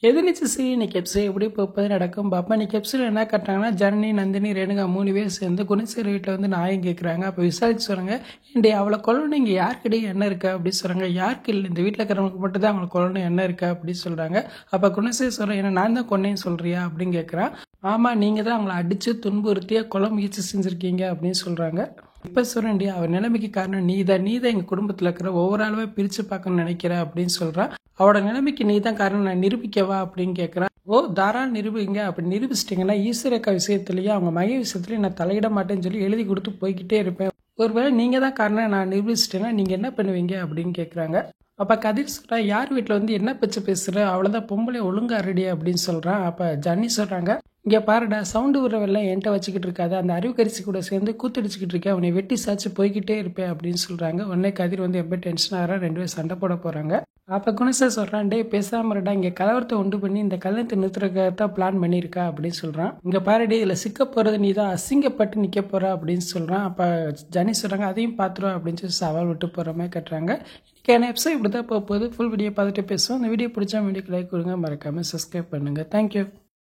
எதிர்நீச்சல் serial இன்னைக்கு episode எப்படி போகுது நடக்கும் பாப்பா. இன்னைக்கு எபிசோட் என்ன கட்டுறாங்கன்னா, ஜனனி, நந்தினி, ரேணுகா 3 பேர் சேர்ந்து குணசேகர் வீட்டில் வந்து நியாயம் கேட்குறாங்க. அப்போ விசாரிச்சு சொல்கிறாங்க, ஏண்டி அவளை கொல்லணும் இங்கே யாருக்கிட்டே என்ன இருக்கா அப்படின்னு சொல்கிறாங்க. யாருக்கு இல்லை, இந்த வீட்டில் இருக்கிறவங்களுக்கு மட்டும் தான் அவங்களை கொல்லணும் என்ன இருக்கா அப்படின்னு சொல்கிறாங்க. அப்போ குணசேகர் சொல்கிறேன், ஏன்னா நான் தான் கொன்னேன்னு சொல்கிறியா அப்படின்னு கேட்குறான். ஆமாம், நீங்கள் தான் அவங்கள அடித்து துன்புறுத்தியாக கொலை முயற்சி செஞ்சுருக்கீங்க அப்படின்னு சொல்கிறாங்க. இப்போ சொல்கிறேன்டி, அவர் நிலைமைக்கு காரணம் நீ தான் எங்கள் குடும்பத்தில் இருக்கிற ஒவ்வொரு ஆளுமே பிரித்து பார்க்கணும்னு நினைக்கிற அப்படின்னு சொல்கிறான். அவட நிலைமைக்கு நீ தான் காரணம், நான் நிரூபிக்கவா அப்படின்னு கேட்குறான். ஓ தாராளம் நிரூபிங்க, அப்படி நிரூபிச்சிட்டிங்கன்னா ஈஸ்வரக்கா விஷயத்துலையும் அவங்க மகை விஷயத்துலையும் நான் தலையிட மாட்டேன்னு சொல்லி எழுதி கொடுத்து போய்கிட்டே இருப்பேன். ஒருவேளை நீங்கள் தான் காரணம் நான் நிரூபிச்சிட்டேன்னா நீங்கள் என்ன பண்ணுவீங்க அப்படின்னு கேட்குறாங்க. அப்போ கதிர் சொல்கிறா, யார் வீட்டில் வந்து என்ன பேச்சு பேசுகிற, அவ்வளோதான் பொம்பளை ஒழுங்கா ரெடி அப்படின்னு சொல்கிறான். அப்போ ஜன்னி சொல்கிறாங்க, இங்கே பாருடா, சவுண்டு விடுறவெல்லாம் என்கிட்ட வச்சுக்கிட்டு இருக்காது, அந்த அறிவுக்கரிசி கூட சேர்ந்து கூத்தடிச்சிக்கிட்டு இருக்கேன், அவனை வெட்டி சாச்சு போய்கிட்டே இருப்பேன் அப்படின்னு சொல்கிறாங்க. உடனே கதிர் வந்து எப்போ டென்ஷன் ஆகிறான், 2 பேரும் சண்டை போட போகிறாங்க. அப்போ குணசேகர் சொல்கிறான், டே பேசாமல் இருடா, இங்கே கலவரத்தை உண்டு பண்ணி இந்த கல்யாணத்தை நிறுத்துறதுக்காகத்தான் பிளான் பண்ணியிருக்கா அப்படின்னு சொல்கிறான். இங்கே பாருடே, இதில் சிக்க போகிறது நீ தான், அசிங்கப்பட்டு நிற்க போகிற அப்படின்னு சொல்கிறான். அப்போ ஜனி சொல்கிறாங்க, அதையும் பார்த்துருவா அப்படின்னு சொல்லி சவால் விட்டு போகிற மாதிரி கட்டுறாங்க. இன்னைக்கான எபிசோட் இப்படி தான் போகுது. ஃபுல் வீடியோ பார்த்துட்டு பேசுவோம். இந்த வீடியோ பிடிச்சா வீடியோக்கு லைக் கொடுங்க, மறக்காமல் சப்ஸ்கிரைப் பண்ணுங்கள். தேங்க்யூ.